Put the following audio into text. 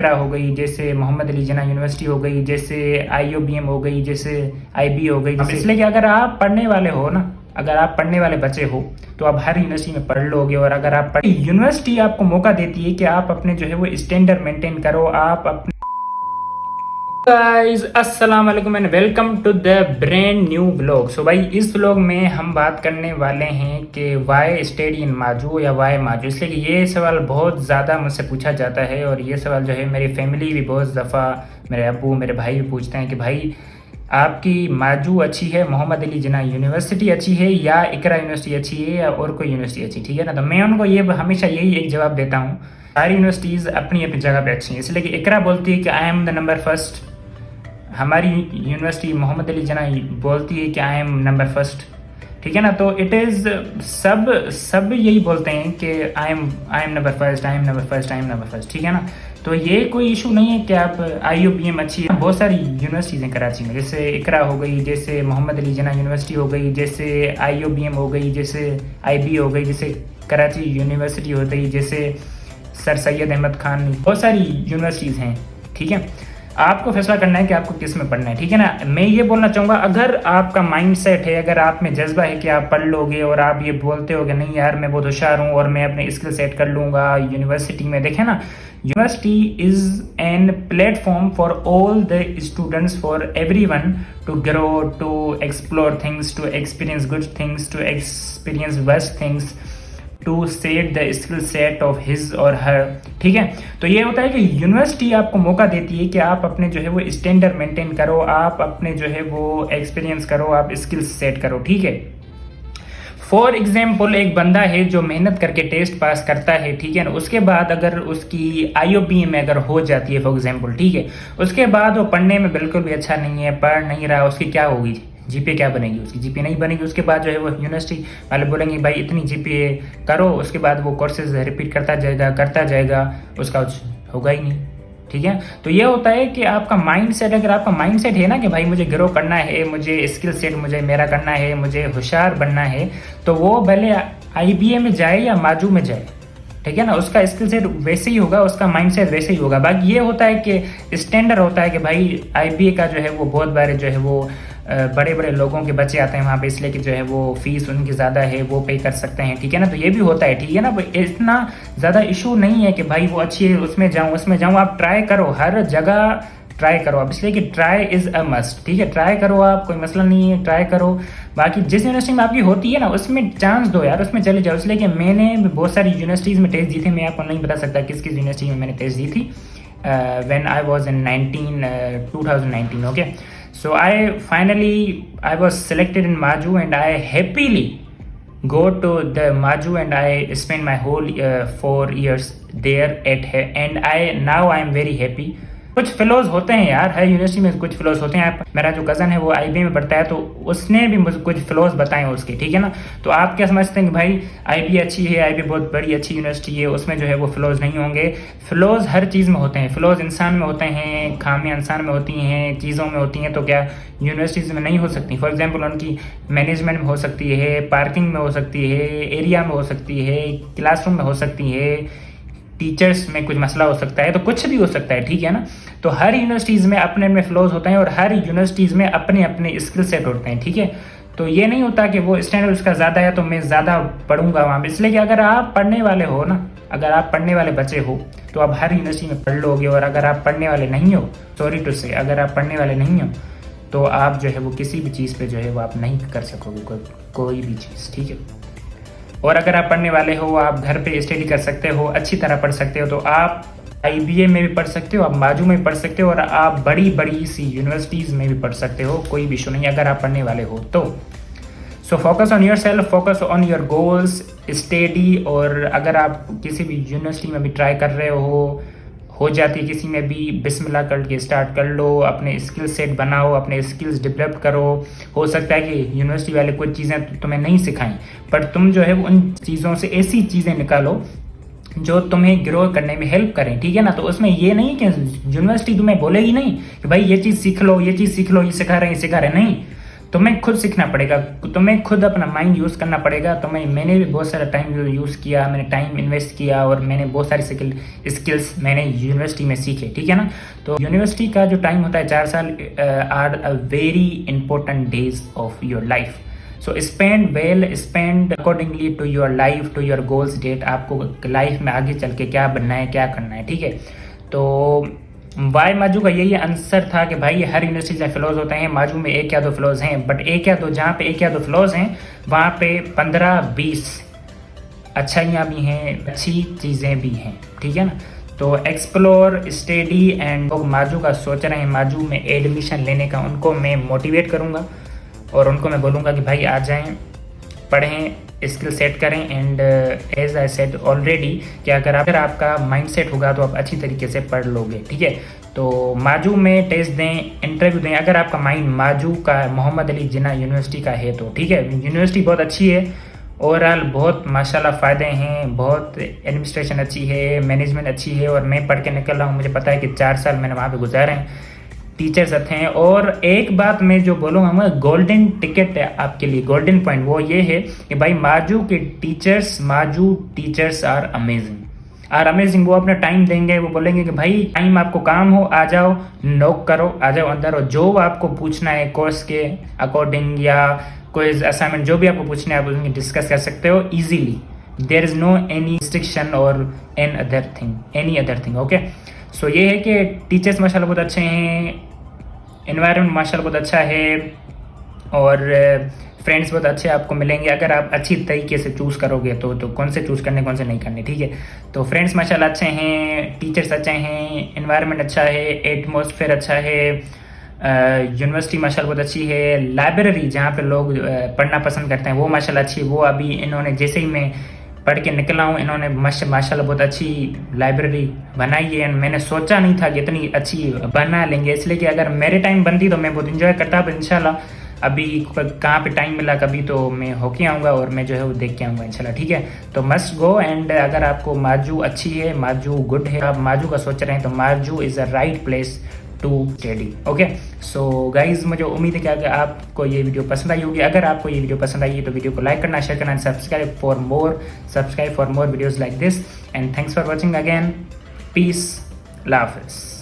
हो गई, जैसे मोहम्मद अली जिन्ना यूनिवर्सिटी हो गई, जैसे IOBM हो गई, जैसे IB हो गई। इसलिए कि अगर आप पढ़ने वाले हो ना, अगर आप पढ़ने वाले बच्चे हो तो आप हर यूनिवर्सिटी में पढ़ लोगे। और अगर आप यूनिवर्सिटी आपको मौका देती है कि आप अपने जो है वो स्टैंडर्ड मेंटेन करो, आप अपने गाइस अस्सलाम वालेकुम and welcome to the brand new vlog. सो भाई इस व्लॉग में हम बात करने वाले हैं कि वाई स्टडी इन माजू या वाई माजू। इसलिए कि ये सवाल बहुत ज़्यादा मुझसे पूछा जाता है और ये सवाल जो है मेरी फैमिली भी बहुत दफ़ा, मेरे अब्बू मेरे भाई भी पूछते हैं कि भाई आपकी माजू अच्छी है, मोहम्मद अली जिन्ना यूनिवर्सिटी अच्छी है या इकरा यूनिवर्सिटी अच्छी है या और कोई यूनिवर्सिटी अच्छी, ठीक है ना। तो मैं उनको ये हमेशा यही एक जवाब देता हूँ, सारी यूनिवर्सिटीज़ अपनी अपनी जगह पे अच्छी हैं। इसलिए कि इकरा बोलती है कि I am the number first, हमारी यूनिवर्सिटी मोहम्मद अली जिन्ना बोलती है कि आई एम नंबर फर्स्ट, ठीक है ना। तो इट इज़ सब यही बोलते हैं कि I am number first, I am number first, I am number first, ठीक है ना। तो ये कोई इशू नहीं है कि आप IOBM अच्छी है। बहुत सारी यूनिवर्सिटीज़ हैं कराची में, जैसे इकरा हो गई, जैसे मोहम्मद अली जिन्ना यूनिवर्सिटी हो गई, जैसे IOBM हो गई, जैसे IB हो गई, जैसे कराची यूनिवर्सिटी हो गई, जैसे सर सैयद अहमद खान, बहुत सारी यूनिवर्सिटीज़ हैं, ठीक है। आपको फैसला करना है कि आपको किस में पढ़ना है, ठीक है ना। मैं ये बोलना चाहूँगा, अगर आपका माइंड सेट है, अगर आप में जज्बा है कि आप पढ़ लोगे और आप ये बोलते हो कि नहीं यार मैं बहुत होशियार हूँ और मैं अपने स्किल सेट कर लूँगा यूनिवर्सिटी में, देखें ना, university is an platform for all the students, for everyone to grow, to explore things, to experience good things, to experience worst things, to set the skill set of his और her, ठीक है। तो ये होता है कि university आपको मौका देती है कि आप अपने जो है वो स्टैंडर्ड मेंटेन करो, आप अपने जो है वो एक्सपीरियंस करो, आप स्किल सेट करो, ठीक है। फॉर एग्जाम्पल एक बंदा है जो मेहनत करके टेस्ट पास करता है, ठीक है ना, उसके बाद अगर उसकी IOBM में अगर हो जाती है फॉर एग्जाम्पल, ठीक है, उसके बाद वो पढ़ने में बिल्कुल भी अच्छा नहीं है, पढ़ नहीं रहा, उसकी क्या होगी, GPA क्या बनेगी, उसकी GPA नहीं बनेगी। उसके बाद जो है वो यूनिवर्सिटी वाले बोलेंगे भाई इतनी GPA करो, उसके बाद वो कोर्सेज रिपीट करता जाएगा, उसका कुछ होगा ही नहीं, ठीक है। तो ये होता है कि आपका माइंड सेट, अगर आपका माइंड सेट है ना कि भाई मुझे ग्रो करना है, मुझे स्किल सेट मुझे मेरा करना है, मुझे होशियार बनना है, तो वो भले IBA में जाए या माजू में जाए, ठीक है ना, उसका स्किल सेट वैसे ही होगा, उसका माइंड सेट वैसे ही होगा। बाकी ये होता है कि स्टैंडर्ड होता है कि भाई IBA का जो है वो बहुत बारे जो है वो बड़े बड़े लोगों के बच्चे आते हैं वहाँ पे, इसलिए कि जो है वो फीस उनकी ज़्यादा है, वो पे कर सकते हैं, ठीक है ना। तो ये भी होता है, ठीक है ना। इतना ज़्यादा इशू नहीं है कि भाई वो अच्छी है उसमें जाऊँ, आप ट्राई करो, हर जगह ट्राई करो आप, इसलिए कि ट्राई इज़ अ मस्ट, ठीक है। ट्राई करो आप, कोई मसला नहीं है, ट्राई करो। बाकी जिस यूनिवर्सिटी में आपकी होती है ना उसमें चांस दो यार, उसमें चले जाओ। इसलिए कि मैंने बहुत सारी यूनिवर्सिटीज़ में टेस्ट दी थी, मैं आपको नहीं बता सकता किस किस यूनिवर्सिटी में मैंने टेस्ट दी थी, when I was in 2019, okay. So I was selected in Maju and I happily go to the Maju and I spent my whole 4 years there and now I am very happy. कुछ fellows होते हैं यार, हर university में कुछ fellows होते हैं। मेरा जो कज़न है वो IB में पढ़ता है, तो उसने भी मुझे कुछ फेलोज बताए हैं उसके, ठीक है ना। तो आप क्या समझते हैं कि भाई IB अच्छी है, IB बहुत बड़ी अच्छी यूनिवर्सिटी है, उसमें जो है वो फेलोज नहीं होंगे। फेलोज हर चीज़ में होते हैं, फेलोज इंसान में होते हैं, खामियां इंसान में होती हैं, चीज़ों में होती हैं, तो क्या यूनिवर्सिटीज़ में नहीं हो सकती। फॉर एग्जाम्पल उनकी मैनेजमेंट में हो सकती है, पार्किंग में हो सकती है, एरिया में हो सकती है, क्लासरूम में हो सकती है, टीचर्स में कुछ मसला हो सकता है, तो कुछ भी हो सकता है, ठीक है ना। तो हर यूनिवर्सिटीज़ में अपने अपने फ्लोज होते हैं और हर यूनिवर्सिटीज़ में अपने अपने स्किल सेट होते हैं, ठीक है। तो ये नहीं होता कि वो स्टैंडर्ड उसका ज़्यादा है तो मैं ज़्यादा पढ़ूंगा वहाँ पर। इसलिए कि अगर आप पढ़ने वाले हो ना, अगर आप पढ़ने वाले बच्चे हो तो आप हर यूनिवर्सिटी में पढ़ लोगे। और अगर आप पढ़ने वाले नहीं हो, सॉरी टू से, अगर आप पढ़ने वाले नहीं हो तो आप जो है वो किसी भी चीज़ पर जो है वो आप नहीं कर सकोगे कोई भी चीज़, ठीक है। और अगर आप पढ़ने वाले हो, आप घर पे स्टडी कर सकते हो, अच्छी तरह पढ़ सकते हो, तो आप IBA में भी पढ़ सकते हो, आप माजू में भी पढ़ सकते हो और आप बड़ी बड़ी सी यूनिवर्सिटीज़ में भी पढ़ सकते हो, कोई भी इशू नहीं अगर आप पढ़ने वाले हो तो। So focus on your self, focus on your goals, study. और अगर आप किसी भी यूनिवर्सिटी में भी ट्राई कर रहे हो जाती है किसी में भी, बिस्मिल्लाह करके स्टार्ट कर लो, अपने स्किल सेट बनाओ, अपने स्किल्स डेवलप करो। हो सकता है कि यूनिवर्सिटी वाले कुछ चीज़ें तुम्हें नहीं सिखाएं, पर तुम जो है उन चीज़ों से ऐसी चीज़ें निकालो जो तुम्हें ग्रो करने में हेल्प करें, ठीक है ना। तो उसमें ये नहीं कि यूनिवर्सिटी तुम्हें बोलेगी नहीं कि भाई ये चीज़ सीख लो, ये चीज़ सीख लो, ये सिखा रहे हैं नहीं। तुम्हें खुद सीखना पड़ेगा, तुम्हें खुद अपना माइंड यूज़ करना पड़ेगा। मैंने भी बहुत सारा टाइम यूज़ किया, मैंने टाइम इन्वेस्ट किया और मैंने बहुत सारी स्किल्स मैंने यूनिवर्सिटी में सीखे, ठीक है ना। तो यूनिवर्सिटी का जो टाइम होता है 4 साल are a very important days of your life. So spend accordingly to your life, to your goals that, आपको लाइफ में आगे चल के क्या बनना है, क्या करना है, ठीक है। तो वाई माजू का यही आंसर था कि भाई हर यूनिवर्सिटी में फ्लॉज होते हैं, माजू में एक या दो फ्लॉज हैं, बट एक या दो, जहाँ पे एक या दो फ्लॉज हैं वहाँ पे 15-20 अच्छाइयाँ भी हैं, अच्छी चीज़ें भी हैं, ठीक है ना। तो एक्सप्लोर, स्टडी एंड लोग माजू का सोच रहे हैं माजू में एडमिशन लेने का, उनको मैं मोटिवेट करूँगा और उनको मैं बोलूँगा कि भाई आ जाएँ, पढ़ें, स्किल सेट करें। And as I said already कि अगर आपका माइंड सेट होगा तो आप अच्छी तरीके से पढ़ लोगे, ठीक है। तो माजू में टेस्ट दें, इंटरव्यू दें, अगर आपका माइंड माजू का, मोहम्मद अली जिन्ना यूनिवर्सिटी का है तो, ठीक है। यूनिवर्सिटी बहुत अच्छी है, ओवरऑल बहुत माशाल्लाह फ़ायदे हैं, बहुत एडमिनिस्ट्रेशन अच्छी है, मैनेजमेंट अच्छी है, और मैं पढ़ के निकल रहा हूँ, मुझे पता है कि 4 साल मैंने वहाँ पे गुजारे हैं, टीचर्स अच्छे हैं। और एक बात मैं जो बोलूँगा, गोल्डन टिकट है आपके लिए, गोल्डन पॉइंट वो ये है कि भाई माजू टीचर्स आर अमेजिंग। वो अपना टाइम देंगे, वो बोलेंगे कि भाई टाइम आपको काम हो, आ जाओ, नॉक करो, आ जाओ अंदर, और जो आपको पूछना है कोर्स के अकॉर्डिंग या कोई असाइनमेंट जो भी आपको पूछना है आप उसमें डिस्कस कर सकते हो easily. There is no any restriction और any other thing, okay. So ये है कि टीचर्स माशाल्लाह बहुत अच्छे हैं, एनवायरनमेंट माशाल्लाह बहुत अच्छा है, और फ्रेंड्स बहुत अच्छे आपको मिलेंगे अगर आप अच्छी तरीके से चूज़ करोगे तो कौन से चूज़ करने, कौन से नहीं करने, ठीक है। तो फ्रेंड्स माशाल्लाह अच्छे हैं, टीचर्स अच्छे हैं, एनवायरनमेंट अच्छा है, एटमॉस्फेयर अच्छा है, यूनिवर्सिटी माशाल्लाह बहुत अच्छी है, लाइब्रेरी जहाँ पे लोग पढ़ना पसंद करते हैं वो माशाल्लाह अच्छी है। वो अभी इन्होंने जैसे ही मैं पढ़ के निकला हूँ, इन्होंने माशाल्लाह बहुत अच्छी लाइब्रेरी बनाई है। मैंने सोचा नहीं था कि इतनी अच्छी बना लेंगे, इसलिए कि अगर मेरे टाइम बनती तो मैं बहुत इन्जॉय करता, पर इंशाल्लाह अभी कहाँ पे टाइम मिला कभी तो मैं होके आऊँगा और मैं जो है वो देख के आऊँगा इंशाल्लाह, ठीक है। तो मस्ट गो। एंड अगर आपको माजू अच्छी है, माजू गुड है, आप माजू का सोच रहे हैं तो MAJU is a right place to study, okay. So guys, मुझे उम्मीद है कि अगर आपको ये वीडियो पसंद आई होगी, अगर आपको ये वीडियो पसंद आई है तो वीडियो को लाइक करना, शेयर करना, subscribe for more videos like this. And thanks for watching again, peace, अल्लाह हाफिज़।